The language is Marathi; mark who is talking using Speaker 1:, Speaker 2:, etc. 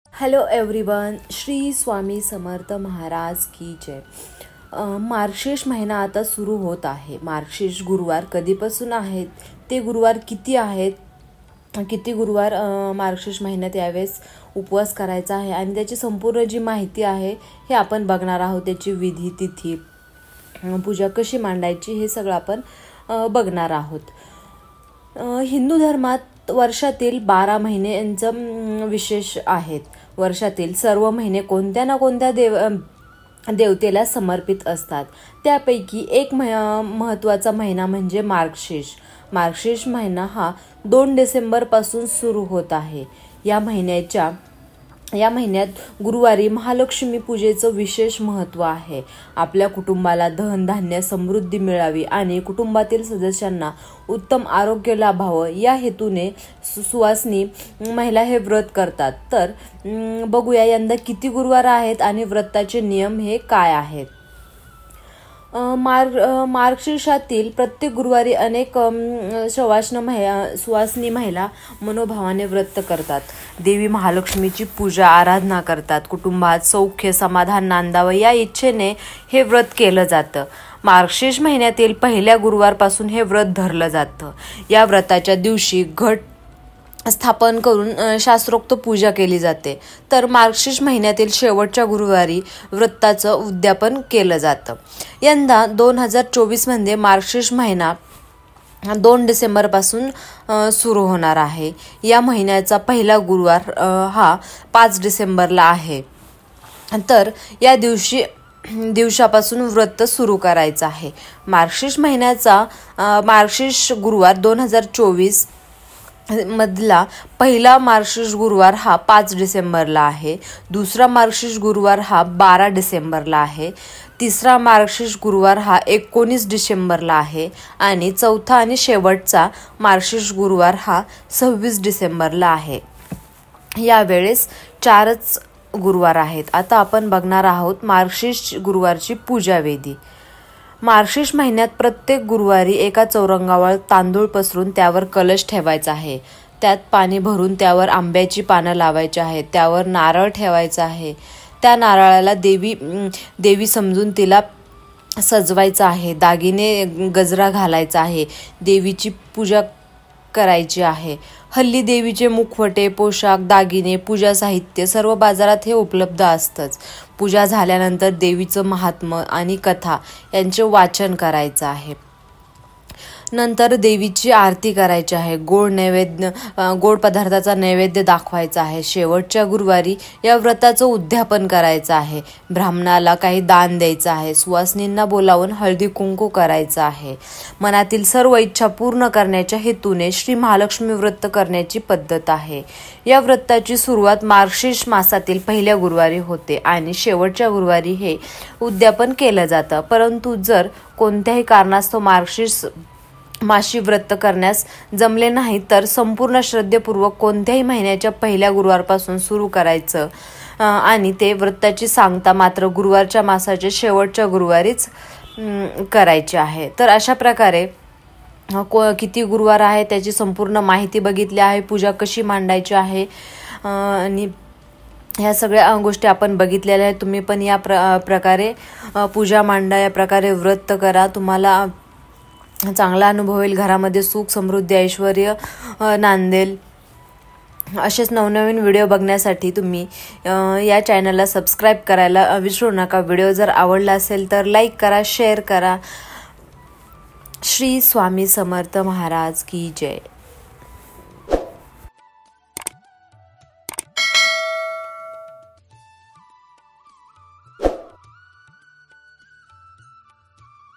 Speaker 1: हॅलो एव्हरीवन, श्री स्वामी समर्थ महाराज की जय। मार्गशीर्ष महिना आता सुरू होत आहे। मार्गशीर्ष गुरुवार कधीपासून आहेत, ते गुरुवार किती आहेत, किती गुरुवार मार्गशीर्ष महिन्यात यावेळेस उपवास करायचा आहे आणि त्याची संपूर्ण जी माहिती आहे हे आपण बघणार आहोत। त्याची विधी, तिथी, पूजा कशी मांडायची हे सगळं आपण बघणार आहोत। हिंदू धर्मात वर्षातील 12 महिन्यांचं विशेष आहेत। वर्षातील सर्व महिने कोणत्या ना कोणत्या देवतेला समर्पित असतात। त्यापैकी एक महत्त्वाचा महिना म्हणजे मार्गशीर्ष। मार्गशीर्ष महिना हा 2 डिसेंबरपासून सुरू होत आहे। या महिन्यात गुरुवारी महालक्ष्मी पूजेचं विशेष महत्त्व आहे। आपल्या कुटुंबाला धन धान्य समृद्धी मिळावी आणि कुटुंबातील सदस्यांना उत्तम आरोग्य लाभावं या हेतूने सुवासिनी महिला हे व्रत करतात। तर बघूया यंदा किती गुरुवार आहेत आणि व्रताचे नियम हे काय आहेत। मार्गशीर्षातील प्रत्येक गुरुवारी अनेक सुवासिनी महिला मनोभावाने व्रत करतात। देवी महालक्ष्मीची पूजा आराधना करतात। कुटुंबात सौख्य समाधान नांदावं या इच्छेने हे व्रत केलं जातं। मार्गशीर्ष महिन्यातील पहिल्या गुरुवारपासून हे व्रत धरलं जातं। या व्रताच्या दिवशी घट स्थापन करून शास्त्रोक्त पूजा केली जाते। तर मार्गशीर्ष महिन्यातील शेवटच्या गुरुवारी व्रताचं उद्यापन केलं जातं। यंदा 2024 मध्ये मार्गशीर्ष महिना 2 डिसेंबरपासून सुरू होणार आहे। या महिन्याचा पहिला गुरुवार हा 5 डिसेंबरला आहे। तर या दिवसापासून व्रत सुरू करायचं आहे। मार्गशीर्ष गुरुवार 2024 मधला पहिला मार्गशीर्ष गुरुवार हा 5 डिसेंबरला आहे। दुसरा मार्गशीर्ष गुरुवार हा 12 डिसेंबरला आहे। तिसरा मार्गशीर्ष गुरुवार हा 19 डिसेंबरला आहे आणि चौथा आणि शेवटचा मार्गशीर्ष गुरुवार हा 26 डिसेंबरला आहे। यावेळेस 4च गुरुवार आहेत। आता आपण बघणार आहोत मार्गशीर्ष गुरुवारची पूजा विधी। मार्गशीर्ष महिन्यात प्रत्येक गुरुवारी एका चौरंगावर तांदूळ पसरून त्यावर कलश ठेवायचा आहे। त्यात पाणी भरून त्यावर आंब्याची पानं लावायची आहेत। त्यावर नारळ ठेवायचा आहे। त्या नारळाला देवी समजून तिला सजवायचं आहे। दागिने गजरा घालायचा आहे। देवीची पूजा करायची आहे। हल्ली देवीचे मुखवटे, पोशाख, दागिने, पूजा साहित्य सर्व बाजारात हे उपलब्ध असतंच। पूजा झाल्यानंतर देवीचं महात्म्य आणि कथा यांचे वाचन करायचं आहे। नंतर देवीची आरती करायची आहे। गोड पदार्थाचा नैवेद्य दाखवायचा आहे। शेवटच्या गुरुवारी या व्रताचं उद्यापन करायचं आहे। ब्राह्मणाला काही दान द्यायचं आहे। सुवासिनींना बोलावून हळदी कुंकू करायचं आहे। मनातील सर्व इच्छा पूर्ण करण्याच्या हेतूने श्री महालक्ष्मी व्रत करण्याची पद्धत आहे। या व्रताची सुरुवात मार्गशीर्ष मासातील पहिल्या गुरुवारी होते आणि शेवटच्या गुरुवारी हे उद्यापन केलं जातं। परंतु जर कोणत्याही कारणास्तव मार्गशीर्ष मासी व्रत करण्यास जमले नाही तर संपूर्ण श्रद्धेपूर्वक कोणत्याही महिन्याच्या पहिल्या गुरुवारपासून सुरू करायचं आणि ते व्रताची सांगता मात्र गुरुवारच्या मासाच्या शेवटच्या गुरुवारीच करायचे आहे। तर अशा प्रकारे किती गुरुवार आहे त्याची संपूर्ण माहिती बघितली आहे। पूजा कशी मांडायची आहे आणि ह्या सगळ्या गोष्टी आपण बघितलेल्या आहेत। तुम्ही पण या प्रकारे पूजा मांडा, या प्रकारे व्रत करा। तुम्हाला चांगला अनुभव येईल। घरामध्ये सुख समृद्धी ऐश्वर्य नांदेल। असेच नवनवीन व्हिडिओ बघण्यासाठी तुम्ही या चॅनलला सबस्क्राईब करायला विसरू नका। व्हिडिओ जर आवडला असेल तर लाईक करा, शेअर करा। श्री स्वामी समर्थ महाराज की जय।